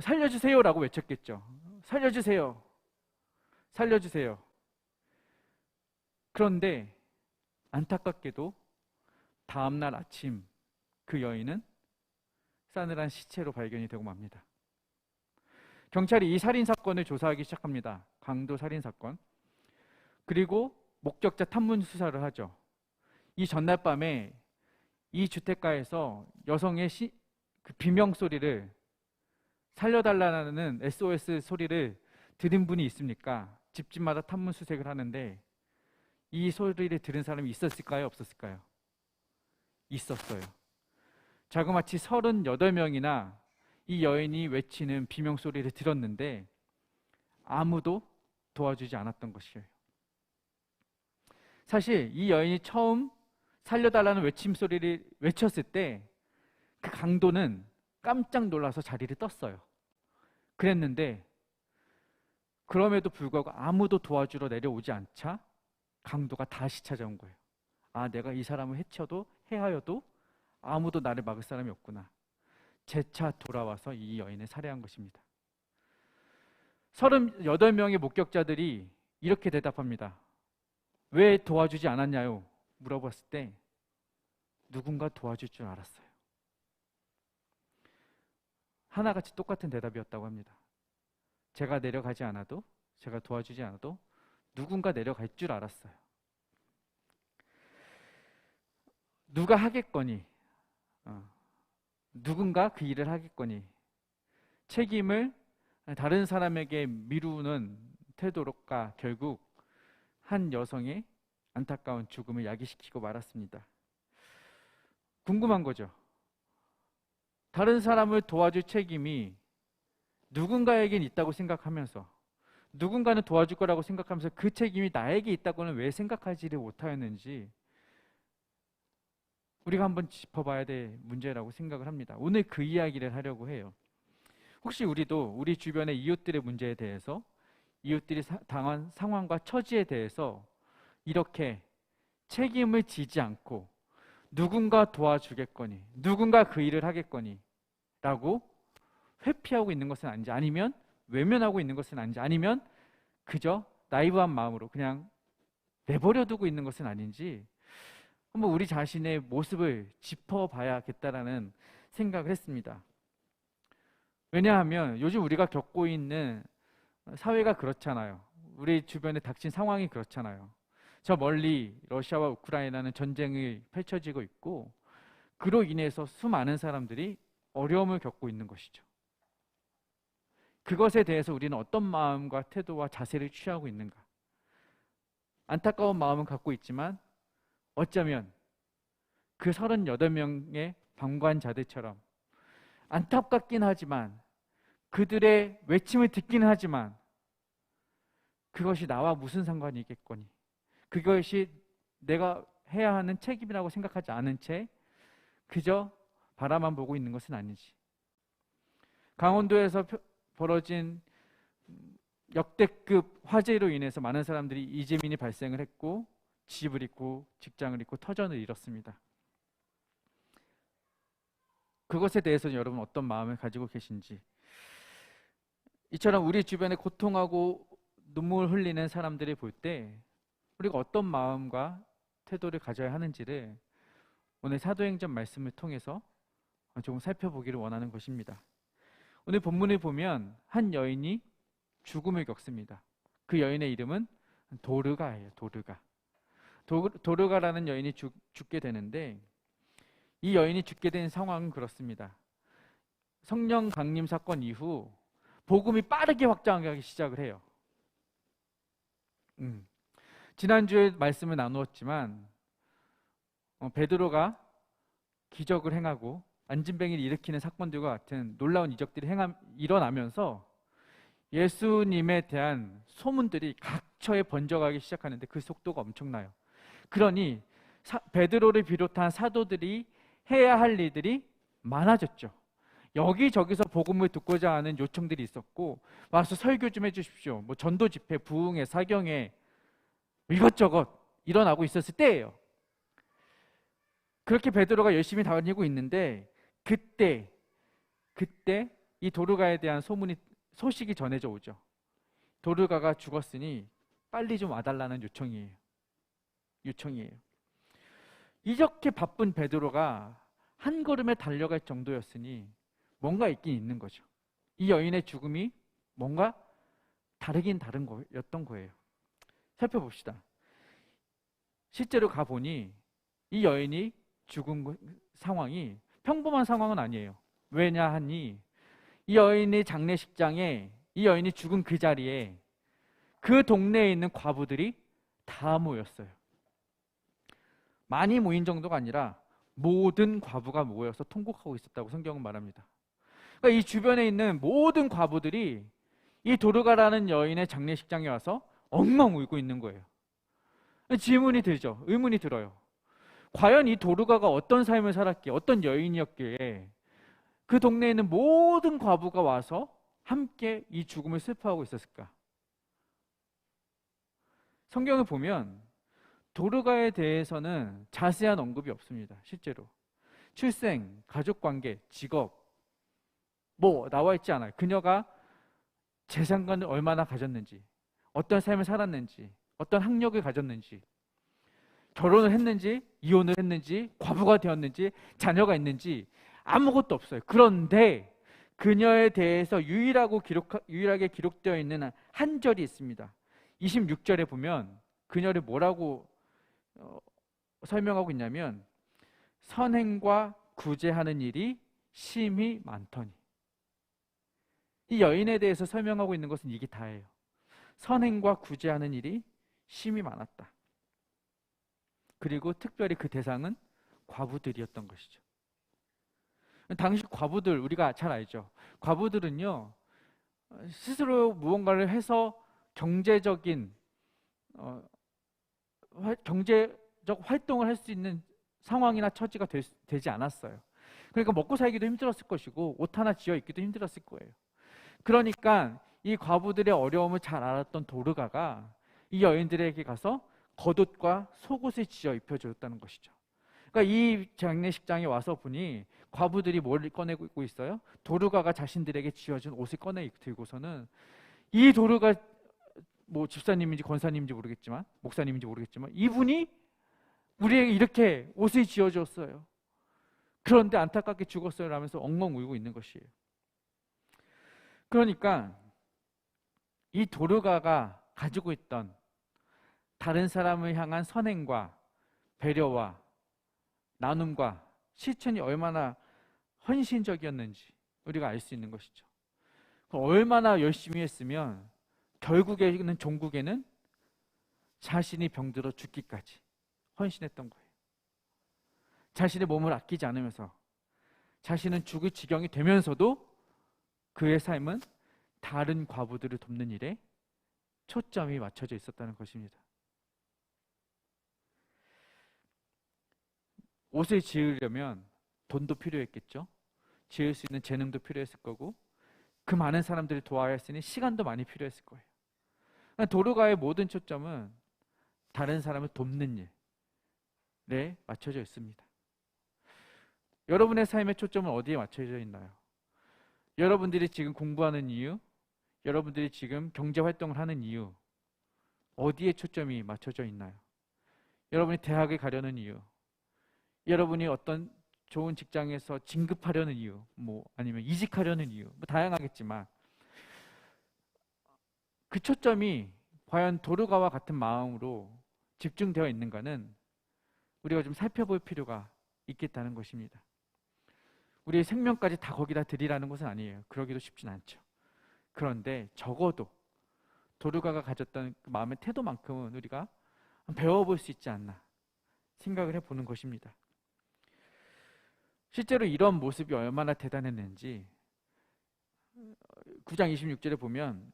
살려주세요라고 외쳤겠죠. 살려주세요. 살려주세요. 그런데 안타깝게도 다음날 아침 그 여인은 싸늘한 시체로 발견이 되고 맙니다. 경찰이 이 살인사건을 조사하기 시작합니다. 강도 살인사건. 그리고 목격자 탐문 수사를 하죠. 이 전날 밤에 이 주택가에서 여성의 그 비명소리를, 살려달라는 SOS 소리를 들은 분이 있습니까? 집집마다 탐문 수색을 하는데 이 소리를 들은 사람이 있었을까요? 없었을까요? 있었어요. 자그마치 38명이나 이 여인이 외치는 비명소리를 들었는데 아무도 도와주지 않았던 것이에요. 사실 이 여인이 처음 살려달라는 외침소리를 외쳤을 때 그 강도는 깜짝 놀라서 자리를 떴어요. 그랬는데 그럼에도 불구하고 아무도 도와주러 내려오지 않자 강도가 다시 찾아온 거예요. 아, 내가 이 사람을 해하여도 아무도 나를 막을 사람이 없구나. 재차 돌아와서 이 여인을 살해한 것입니다. 38명의 목격자들이 이렇게 대답합니다. 왜 도와주지 않았냐요? 물어봤을 때 누군가 도와줄 줄 알았어요. 하나같이 똑같은 대답이었다고 합니다. 제가 내려가지 않아도, 제가 도와주지 않아도 누군가 내려갈 줄 알았어요. 누가 하겠거니, 누군가 그 일을 하겠거니 책임을 다른 사람에게 미루는 태도가 결국 한 여성의 안타까운 죽음을 야기시키고 말았습니다. 궁금한 거죠. 다른 사람을 도와줄 책임이 누군가에겐 있다고 생각하면서, 누군가는 도와줄 거라고 생각하면서 그 책임이 나에게 있다고는 왜 생각하지를 못하였는지 우리가 한번 짚어봐야 될 문제라고 생각을 합니다. 오늘 그 이야기를 하려고 해요. 혹시 우리도 우리 주변의 이웃들의 문제에 대해서, 이웃들이 당한 상황과 처지에 대해서 이렇게 책임을 지지 않고 누군가 도와주겠거니, 누군가 그 일을 하겠거니 라고 회피하고 있는 것은 아닌지, 아니면 외면하고 있는 것은 아닌지, 아니면 그저 나이브한 마음으로 그냥 내버려 두고 있는 것은 아닌지 한번 우리 자신의 모습을 짚어봐야겠다라는 생각을 했습니다. 왜냐하면 요즘 우리가 겪고 있는 사회가 그렇잖아요. 우리 주변에 닥친 상황이 그렇잖아요. 저 멀리 러시아와 우크라이나는 전쟁이 펼쳐지고 있고 그로 인해서 수많은 사람들이 어려움을 겪고 있는 것이죠. 그것에 대해서 우리는 어떤 마음과 태도와 자세를 취하고 있는가? 안타까운 마음은 갖고 있지만 어쩌면 그 38명의 방관자들처럼 안타깝긴 하지만, 그들의 외침을 듣기는 하지만 그것이 나와 무슨 상관이 있겠거니, 그것이 내가 해야 하는 책임이라고 생각하지 않은 채 그저 바라만 보고 있는 것은 아니지. 강원도에서 벌어진 역대급 화재로 인해서 많은 사람들이 이재민이 발생을 했고 집을 잃고 직장을 잃고 터전을 잃었습니다. 그것에 대해서는 여러분 어떤 마음을 가지고 계신지, 이처럼 우리 주변에 고통하고 눈물 흘리는 사람들을 볼 때 우리가 어떤 마음과 태도를 가져야 하는지를 오늘 사도행전 말씀을 통해서 조금 살펴보기를 원하는 것입니다. 오늘 본문을 보면 한 여인이 죽음을 겪습니다. 그 여인의 이름은 도르가예요. 도르가라는 여인이 죽게 되는데, 이 여인이 죽게 된 상황은 그렇습니다. 성령 강림 사건 이후 복음이 빠르게 확장하기 시작을 해요. 지난주에 말씀을 나누었지만 베드로가 기적을 행하고 안진뱅이를 일으키는 사건들과 같은 놀라운 이적들이 일어나면서 예수님에 대한 소문들이 각처에 번져가기 시작하는데 그 속도가 엄청나요. 그러니 베드로를 비롯한 사도들이 해야 할 일들이 많아졌죠. 여기저기서 복음을 듣고자 하는 요청들이 있었고, 와서 설교 좀 해주십시오, 뭐 전도 집회, 부흥회, 사경회 이것저것 일어나고 있었을 때예요. 그렇게 베드로가 열심히 다니고 있는데 그때 이 도르가에 대한 소식이 전해져 오죠. 도르가가 죽었으니 빨리 좀 와달라는 요청이에요. 이렇게 바쁜 베드로가 한 걸음에 달려갈 정도였으니 뭔가 있긴 있는 거죠. 이 여인의 죽음이 뭔가 다르긴 다른 거였던 거예요. 살펴봅시다. 실제로 가보니 이 여인이 죽은 상황이 평범한 상황은 아니에요. 왜냐 하니 이 여인의 장례식장에, 이 여인이 죽은 그 자리에 그 동네에 있는 과부들이 다 모였어요. 많이 모인 정도가 아니라 모든 과부가 모여서 통곡하고 있었다고 성경은 말합니다. 그러니까 이 주변에 있는 모든 과부들이 이 도르가라는 여인의 장례식장에 와서 엉엉 울고 있는 거예요. 질문이 들죠. 의문이 들어요. 과연 이 도르가가 어떤 삶을 살았기에, 어떤 여인이었기에 그 동네에 있는 모든 과부가 와서 함께 이 죽음을 슬퍼하고 있었을까? 성경을 보면 도르가에 대해서는 자세한 언급이 없습니다. 실제로 출생, 가족관계, 직업 뭐 나와 있지 않아요. 그녀가 재산관을 얼마나 가졌는지, 어떤 삶을 살았는지, 어떤 학력을 가졌는지, 결혼을 했는지, 이혼을 했는지, 과부가 되었는지, 자녀가 있는지 아무것도 없어요. 그런데 그녀에 대해서 유일하게 기록되어 있는 한 절이 있습니다. 26절에 보면 그녀를 뭐라고 설명하고 있냐면 선행과 구제하는 일이 심히 많더니. 이 여인에 대해서 설명하고 있는 것은 이게 다예요. 선행과 구제하는 일이 심히 많았다. 그리고 특별히 그 대상은 과부들이었던 것이죠. 당시 과부들 우리가 잘 알죠. 과부들은요 스스로 무언가를 해서 경제적 활동을 할 수 있는 상황이나 처지가 되지 않았어요. 그러니까 먹고 살기도 힘들었을 것이고 옷 하나 지어 입기도 힘들었을 거예요. 그러니까 이 과부들의 어려움을 잘 알았던 도르가가 이 여인들에게 가서 겉옷과 속옷을 지어 입혀줬다는 것이죠. 그러니까 이 장례식장에 와서 보니 과부들이 뭘 꺼내고 있어요? 도르가가 자신들에게 지어준 옷을 꺼내 들고서는 이 도르가 뭐 집사님인지 권사님인지 모르겠지만 목사님인지 모르겠지만 이분이 우리에게 이렇게 옷을 지어줬어요. 그런데 안타깝게 죽었어요 라면서 엉엉 울고 있는 것이에요. 그러니까 이 도르가가 가지고 있던 다른 사람을 향한 선행과 배려와 나눔과 실천이 얼마나 헌신적이었는지 우리가 알 수 있는 것이죠. 얼마나 열심히 했으면 결국에는 종국에는 자신이 병들어 죽기까지 헌신했던 거예요. 자신의 몸을 아끼지 않으면서 자신은 죽을 지경이 되면서도 그의 삶은 다른 과부들을 돕는 일에 초점이 맞춰져 있었다는 것입니다. 옷을 지으려면 돈도 필요했겠죠. 지을 수 있는 재능도 필요했을 거고 그 많은 사람들을 도와야 했으니 시간도 많이 필요했을 거예요. 도르가의 모든 초점은 다른 사람을 돕는 일에 맞춰져 있습니다. 여러분의 삶의 초점은 어디에 맞춰져 있나요? 여러분들이 지금 공부하는 이유, 여러분들이 지금 경제활동을 하는 이유, 어디에 초점이 맞춰져 있나요? 여러분이 대학을 가려는 이유, 여러분이 어떤 좋은 직장에서 진급하려는 이유, 뭐 아니면 이직하려는 이유, 뭐 다양하겠지만 그 초점이 과연 도르가와 같은 마음으로 집중되어 있는가는 우리가 좀 살펴볼 필요가 있겠다는 것입니다. 우리의 생명까지 다 거기다 드리라는 것은 아니에요. 그러기도 쉽진 않죠. 그런데 적어도 도르가가 가졌던 그 마음의 태도만큼은 우리가 배워볼 수 있지 않나 생각을 해보는 것입니다. 실제로 이런 모습이 얼마나 대단했는지 9장 26절에 보면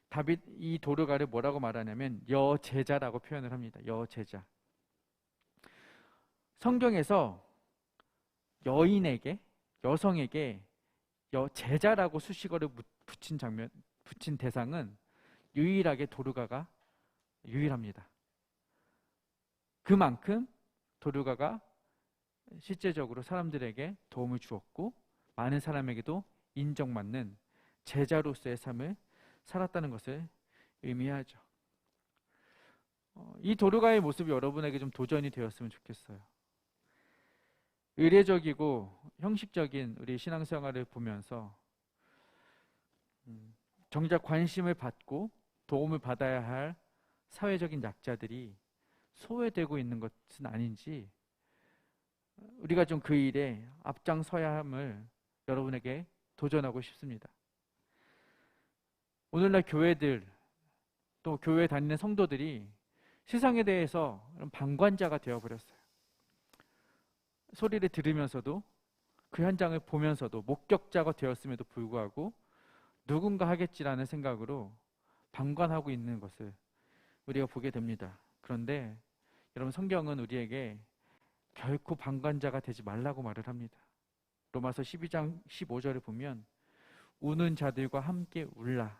다윗 이 도르가를 뭐라고 말하냐면 여제자라고 표현을 합니다. 여제자. 성경에서 여성에게 여제자라고 수식어를 붙인 대상은 유일하게 도르가가 유일합니다. 그만큼 도르가가 실제적으로 사람들에게 도움을 주었고 많은 사람에게도 인정받는 제자로서의 삶을 살았다는 것을 의미하죠. 이 도르가의 모습이 여러분에게 좀 도전이 되었으면 좋겠어요. 의례적이고 형식적인 우리 신앙생활을 보면서 정작 관심을 받고 도움을 받아야 할 사회적인 약자들이 소외되고 있는 것은 아닌지 우리가 좀 그 일에 앞장서야 함을 여러분에게 도전하고 싶습니다. 오늘날 교회들 또 교회에 다니는 성도들이 세상에 대해서 방관자가 되어버렸어요. 소리를 들으면서도 그 현장을 보면서도 목격자가 되었음에도 불구하고 누군가 하겠지라는 생각으로 방관하고 있는 것을 우리가 보게 됩니다. 그런데 여러분, 성경은 우리에게 결코 방관자가 되지 말라고 말을 합니다. 로마서 12장 15절을 보면 우는 자들과 함께 울라,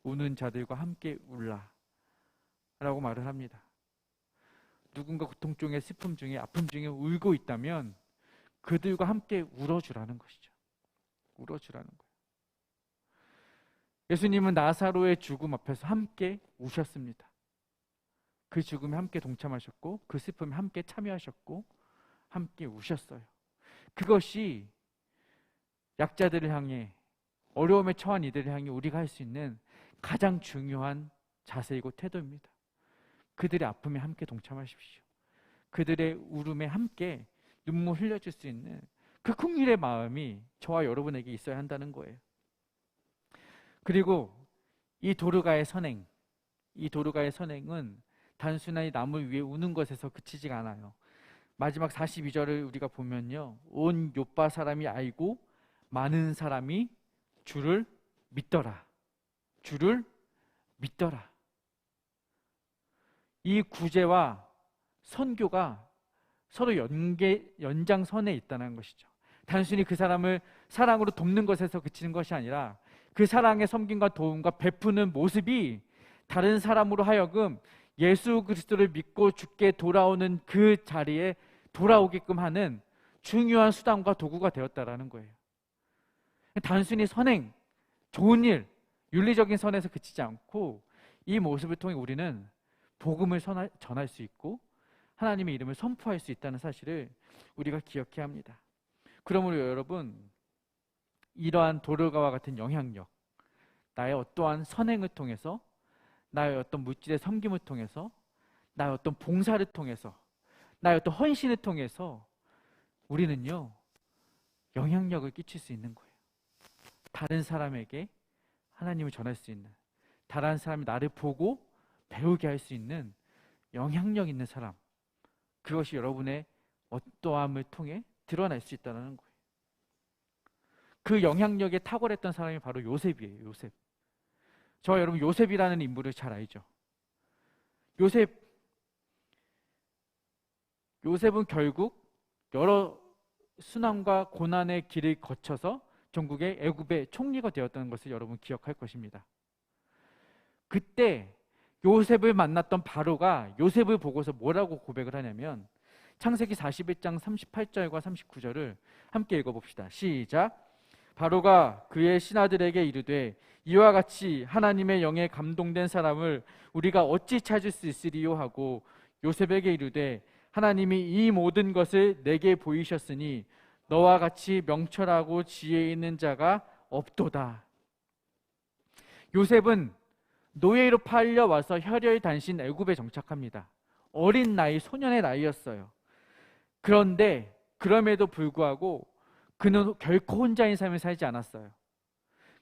우는 자들과 함께 울라 라고 말을 합니다. 누군가 고통 중에, 슬픔 중에, 아픔 중에 울고 있다면 그들과 함께 울어주라는 것이죠. 울어주라는 거예요. 예수님은 나사로의 죽음 앞에서 함께 우셨습니다. 그 죽음에 함께 동참하셨고 그 슬픔에 함께 참여하셨고 함께 우셨어요. 그것이 약자들을 향해, 어려움에 처한 이들을 향해 우리가 할 수 있는 가장 중요한 자세이고 태도입니다. 그들의 아픔에 함께 동참하십시오. 그들의 울음에 함께 눈물 흘려줄 수 있는 그 긍휼의 마음이 저와 여러분에게 있어야 한다는 거예요. 그리고 이 도르가의 선행, 이 도르가의 선행은 단순히 남을 위해 우는 것에서 그치지가 않아요. 마지막 42절을 우리가 보면요, 온 요빠 사람이 알고 많은 사람이 주를 믿더라. 주를 믿더라. 이 구제와 선교가 서로 연장선에 있다는 것이죠. 단순히 그 사람을 사랑으로 돕는 것에서 그치는 것이 아니라 그 사랑의 섬김과 도움과 베푸는 모습이 다른 사람으로 하여금 예수 그리스도를 믿고 죽게 돌아오는 그 자리에 돌아오게끔 하는 중요한 수단과 도구가 되었다라는 거예요. 단순히 선행, 좋은 일, 윤리적인 선에서 그치지 않고 이 모습을 통해 우리는 복음을 전할 수 있고 하나님의 이름을 선포할 수 있다는 사실을 우리가 기억해야 합니다. 그러므로 여러분, 이러한 도르가와 같은 영향력, 나의 어떠한 선행을 통해서, 나의 어떤 물질의 섬김을 통해서, 나의 어떤 봉사를 통해서, 나의 어떤 헌신을 통해서 우리는요, 영향력을 끼칠 수 있는 거예요. 다른 사람에게 하나님을 전할 수 있는, 다른 사람이 나를 보고 배우게 할 수 있는 영향력 있는 사람, 그것이 여러분의 어떠함을 통해 드러날 수 있다는 거예요. 그 영향력에 탁월했던 사람이 바로 요셉이에요. 요셉. 저와 여러분, 요셉이라는 인물을 잘 알죠. 요셉은 결국 여러 순환과 고난의 길을 거쳐서 전국의 애굽의 총리가 되었다는 것을 여러분 기억할 것입니다. 그때 요셉을 만났던 바로가 요셉을 보고서 뭐라고 고백을 하냐면, 창세기 41장 38절과 39절을 함께 읽어봅시다. 시작. 바로가 그의 신하들에게 이르되 이와 같이 하나님의 영에 감동된 사람을 우리가 어찌 찾을 수 있으리요 하고 요셉에게 이르되 하나님이 이 모든 것을 내게 보이셨으니 너와 같이 명철하고 지혜 있는 자가 없도다. 요셉은 노예로 팔려와서 혈혈단신 애굽에 정착합니다. 어린 나이, 소년의 나이였어요. 그런데 그럼에도 불구하고 그는 결코 혼자인 삶을 살지 않았어요.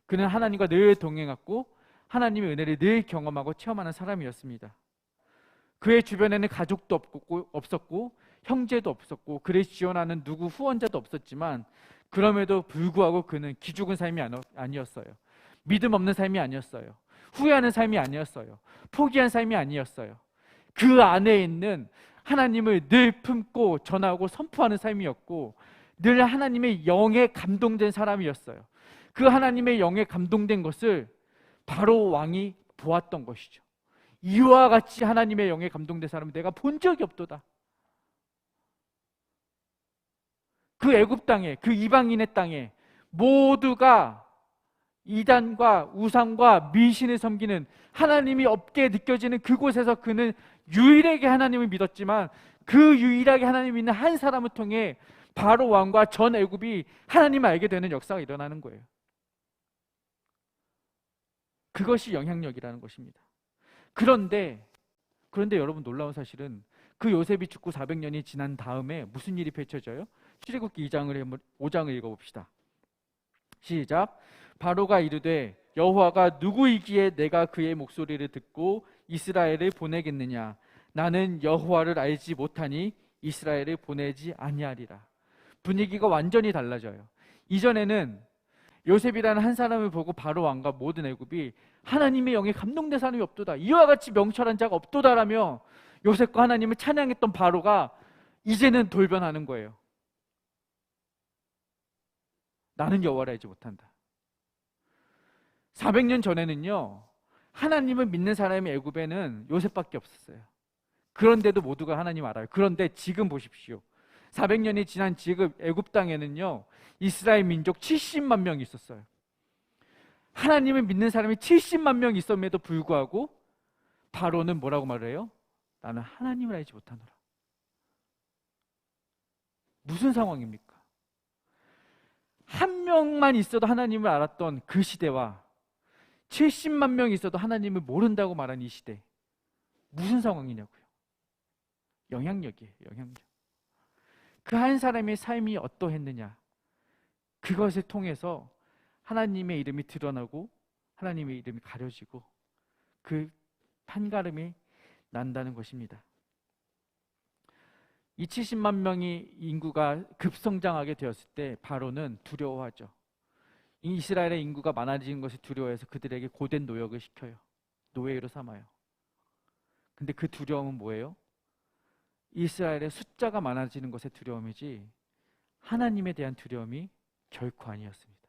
그는 하나님과 늘 동행했고 하나님의 은혜를 늘 경험하고 체험하는 사람이었습니다. 그의 주변에는 가족도 없었고 형제도 없었고 그를 지원하는 누구 후원자도 없었지만 그럼에도 불구하고 그는 기죽은 삶이 아니었어요. 믿음 없는 삶이 아니었어요. 후회하는 삶이 아니었어요. 포기한 삶이 아니었어요. 그 안에 있는 하나님을 늘 품고 전하고 선포하는 삶이었고 늘 하나님의 영에 감동된 사람이었어요. 그 하나님의 영에 감동된 것을 바로 왕이 보았던 것이죠. 이와 같이 하나님의 영에 감동된 사람을 내가 본 적이 없도다. 그 애굽 땅에, 그 이방인의 땅에 모두가 이단과 우상과 미신을 섬기는, 하나님이 없게 느껴지는 그곳에서 그는 유일하게 하나님을 믿었지만, 그 유일하게 하나님 믿는 한 사람을 통해 바로 왕과 전 애굽이 하나님을 알게 되는 역사가 일어나는 거예요. 그것이 영향력이라는 것입니다. 그런데 여러분, 놀라운 사실은 그 요셉이 죽고 400년이 지난 다음에 무슨 일이 펼쳐져요? 출애굽기 5장을 읽어봅시다. 시작. 바로가 이르되 여호와가 누구이기에 내가 그의 목소리를 듣고 이스라엘을 보내겠느냐? 나는 여호와를 알지 못하니 이스라엘을 보내지 아니하리라. 분위기가 완전히 달라져요. 이전에는 요셉이라는 한 사람을 보고 바로 왕과 모든 애굽이 하나님의 영에 감동된 사람이 없도다, 이와 같이 명철한 자가 없도다라며 요셉과 하나님을 찬양했던 바로가 이제는 돌변하는 거예요. 나는 여호와를 알지 못한다. 400년 전에는요, 하나님을 믿는 사람이 애굽에는 요셉밖에 없었어요. 그런데도 모두가 하나님 알아요. 그런데 지금 보십시오. 400년이 지난 지금 애굽 땅에는요, 이스라엘 민족 70만 명이 있었어요. 하나님을 믿는 사람이 70만 명 있음에도 불구하고 바로는 뭐라고 말을 해요? 나는 하나님을 알지 못하노라. 무슨 상황입니까? 한 명만 있어도 하나님을 알았던 그 시대와 70만 명이 있어도 하나님을 모른다고 말한 이 시대, 무슨 상황이냐고요? 영향력이에요. 영향력. 그 한 사람의 삶이 어떠했느냐, 그것을 통해서 하나님의 이름이 드러나고 하나님의 이름이 가려지고 그 판가름이 난다는 것입니다. 이 70만 명의 인구가 급성장하게 되었을 때 바로는 두려워하죠. 이스라엘의 인구가 많아지는 것을 두려워해서 그들에게 고된 노역을 시켜요. 노예로 삼아요. 근데 그 두려움은 뭐예요? 이스라엘의 숫자가 많아지는 것의 두려움이지 하나님에 대한 두려움이 결코 아니었습니다.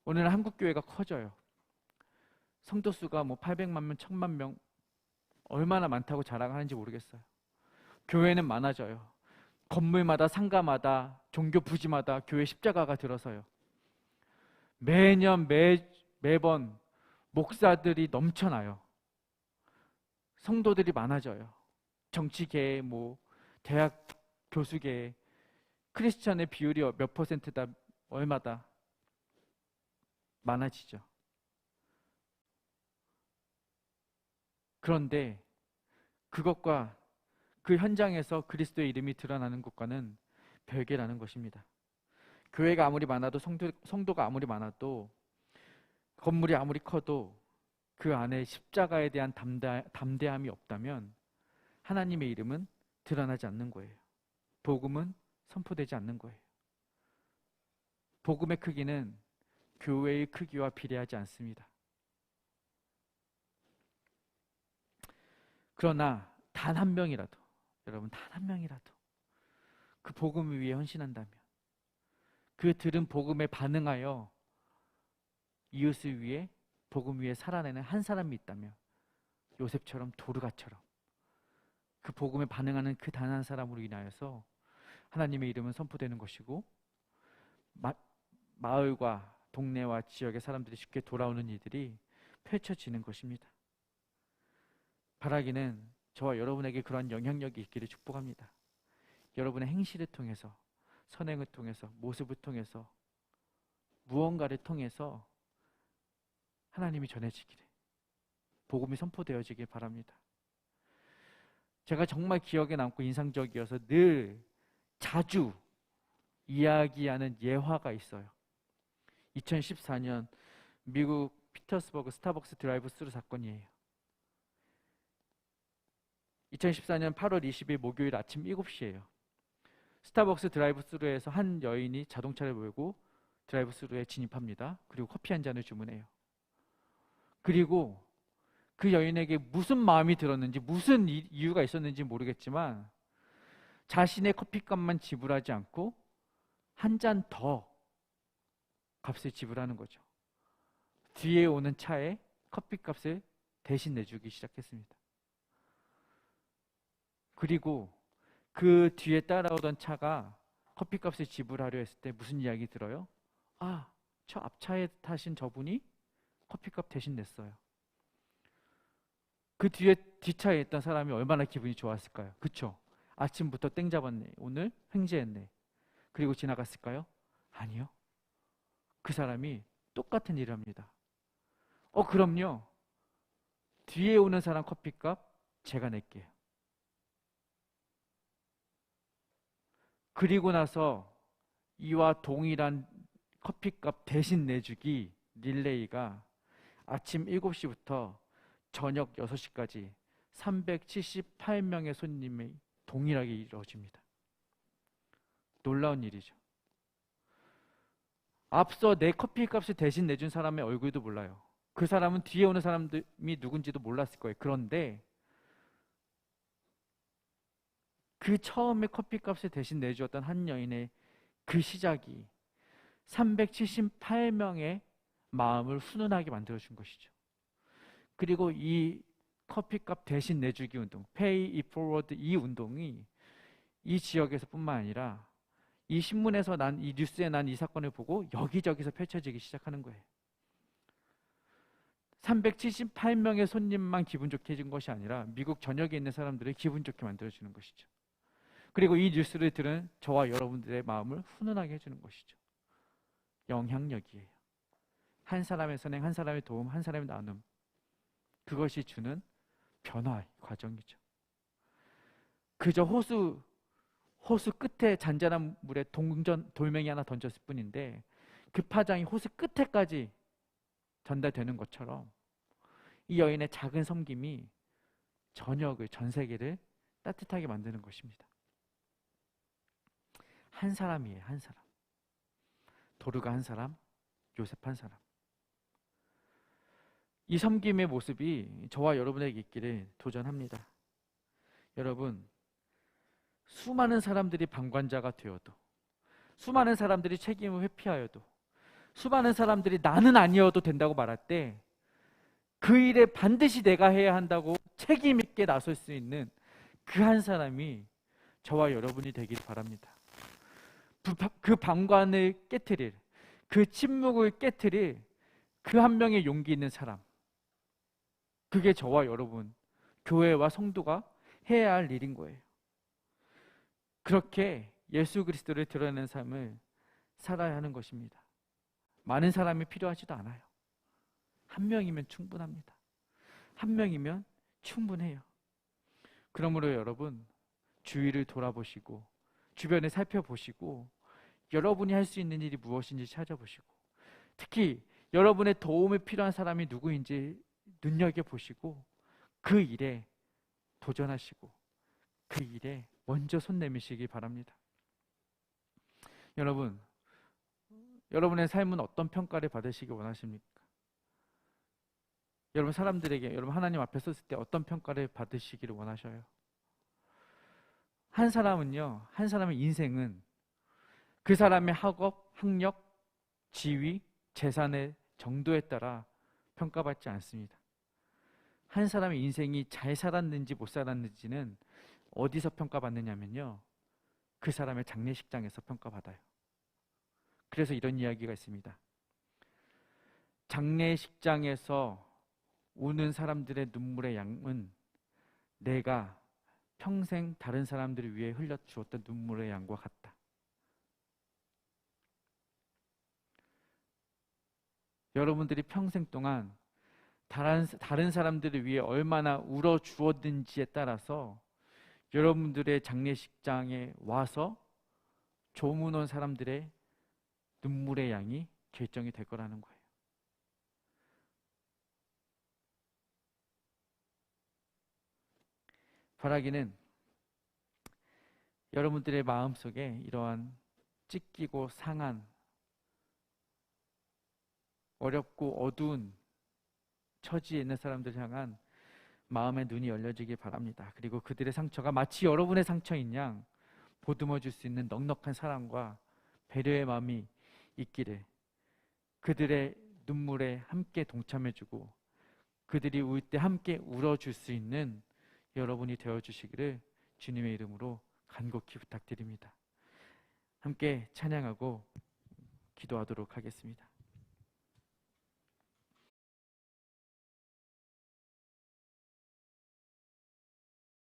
오늘 한국교회가 커져요. 성도 수가 800만 명, 1000만 명, 얼마나 많다고 자랑하는지 모르겠어요. 교회는 많아져요. 건물마다, 상가마다, 종교 부지마다 교회 십자가가 들어서요. 매년 매번 목사들이 넘쳐나요. 성도들이 많아져요. 정치계, 대학 교수계, 크리스천의 비율이 몇 퍼센트다, 얼마다 많아지죠. 그런데 그것과 그 현장에서 그리스도의 이름이 드러나는 것과는 별개라는 것입니다. 교회가 아무리 많아도, 성도가 아무리 많아도, 건물이 아무리 커도 그 안에 십자가에 대한 담대함이 없다면 하나님의 이름은 드러나지 않는 거예요. 복음은 선포되지 않는 거예요. 복음의 크기는 교회의 크기와 비례하지 않습니다. 그러나 단 한 명이라도, 여러분, 단 한 명이라도 그 복음을 위해 헌신한다면, 그 들은 복음에 반응하여 이웃을 위해, 복음 위에 살아내는 한 사람이 있다면, 요셉처럼, 도르가처럼 그 복음에 반응하는 그 단 한 사람으로 인하여서 하나님의 이름은 선포되는 것이고, 마을과 동네와 지역의 사람들이 쉽게 돌아오는 일들이 펼쳐지는 것입니다. 바라기는 저와 여러분에게 그러한 영향력이 있기를 축복합니다. 여러분의 행실을 통해서, 선행을 통해서, 모습을 통해서, 무언가를 통해서 하나님이 전해지기를, 복음이 선포되어지길 바랍니다. 제가 정말 기억에 남고 인상적이어서 늘 자주 이야기하는 예화가 있어요. 2014년 미국 피터스버그 스타벅스 드라이브 스루 사건이에요. 2014년 8월 20일 목요일 아침 7시예요. 스타벅스 드라이브 스루에서 한 여인이 자동차를 몰고 드라이브 스루에 진입합니다. 그리고 커피 한 잔을 주문해요. 그리고 그 여인에게 무슨 마음이 들었는지, 무슨 이유가 있었는지 모르겠지만 자신의 커피값만 지불하지 않고 한 잔 더 값을 지불하는 거죠. 뒤에 오는 차에 커피값을 대신 내주기 시작했습니다. 그리고 그 뒤에 따라오던 차가 커피값을 지불하려 했을 때 무슨 이야기 들어요? 아, 저 앞차에 타신 저분이 커피값 대신 냈어요. 그 뒤에 뒷차에 있던 사람이 얼마나 기분이 좋았을까요? 그쵸? 아침부터 땡 잡았네. 오늘 횡재했네. 그리고 지나갔을까요? 아니요. 그 사람이 똑같은 일을 합니다. 그럼요. 뒤에 오는 사람 커피값 제가 낼게요. 그리고 나서 이와 동일한 커피값 대신 내주기 릴레이가 아침 7시부터 저녁 6시까지 378명의 손님이 동일하게 이루어집니다. 놀라운 일이죠. 앞서 내 커피값을 대신 내준 사람의 얼굴도 몰라요. 그 사람은 뒤에 오는 사람이 누군지도 몰랐을 거예요. 그런데 그 처음에 커피값을 대신 내주었던 한 여인의 그 시작이 378명의 마음을 훈훈하게 만들어준 것이죠. 그리고 이 커피값 대신 내주기 운동, Pay It Forward, 이 운동이 이 지역에서 뿐만 아니라 이 신문에서 이 뉴스에 난 이 사건을 보고 여기저기서 펼쳐지기 시작하는 거예요. 378명의 손님만 기분 좋게 해준 것이 아니라 미국 전역에 있는 사람들을 기분 좋게 만들어주는 것이죠. 그리고 이 뉴스를 들은 저와 여러분들의 마음을 훈훈하게 해주는 것이죠. 영향력이에요. 한 사람의 선행, 한 사람의 도움, 한 사람의 나눔, 그것이 주는 변화의 과정이죠. 그저 호수 끝에 잔잔한 물에 돌멩이 하나 던졌을 뿐인데 그 파장이 호수 끝에까지 전달되는 것처럼 이 여인의 작은 섬김이 전 세계를 따뜻하게 만드는 것입니다. 한 사람이에요. 한 사람. 도르가 한 사람, 요셉 한 사람. 이 섬김의 모습이 저와 여러분에게 있기를 도전합니다. 여러분, 수많은 사람들이 방관자가 되어도, 수많은 사람들이 책임을 회피하여도, 수많은 사람들이 나는 아니어도 된다고 말할 때 그 일에 반드시 내가 해야 한다고 책임 있게 나설 수 있는 그 한 사람이 저와 여러분이 되길 바랍니다. 그 방관을 깨트릴, 그 침묵을 깨트릴 그 한 명의 용기 있는 사람, 그게 저와 여러분, 교회와 성도가 해야 할 일인 거예요. 그렇게 예수 그리스도를 드러내는 삶을 살아야 하는 것입니다. 많은 사람이 필요하지도 않아요. 한 명이면 충분합니다. 한 명이면 충분해요. 그러므로 여러분, 주위를 돌아보시고 주변을 살펴보시고 여러분이 할 수 있는 일이 무엇인지 찾아보시고, 특히 여러분의 도움이 필요한 사람이 누구인지 눈여겨보시고 그 일에 도전하시고 그 일에 먼저 손 내미시기 바랍니다. 여러분, 여러분의 삶은 어떤 평가를 받으시기 원하십니까? 여러분 사람들에게, 여러분 하나님 앞에 섰을 때 어떤 평가를 받으시기를 원하셔요? 한 사람의 인생은 그 사람의 학업, 학력, 지위, 재산의 정도에 따라 평가받지 않습니다. 한 사람의 인생이 잘 살았는지 못 살았는지는 어디서 평가받느냐면요, 그 사람의 장례식장에서 평가받아요. 그래서 이런 이야기가 있습니다. 장례식장에서 우는 사람들의 눈물의 양은 내가 평생 다른 사람들을 위해 흘려주었던 눈물의 양과 같다. 여러분들이 평생 동안 다른 사람들을 위해 얼마나 울어주었는지에 따라서 여러분들의 장례식장에 와서 조문 온 사람들의 눈물의 양이 결정이 될 거라는 거예요. 바라기는 여러분들의 마음속에 이러한 찢기고 상한, 어렵고 어두운 처지에 있는 사람들 향한 마음의 눈이 열려지길 바랍니다. 그리고 그들의 상처가 마치 여러분의 상처인 양 보듬어 줄 수 있는 넉넉한 사랑과 배려의 마음이 있기를, 그들의 눈물에 함께 동참해주고 그들이 울 때 함께 울어줄 수 있는 여러분이 되어주시기를 주님의 이름으로 간곡히 부탁드립니다. 함께 찬양하고 기도하도록 하겠습니다.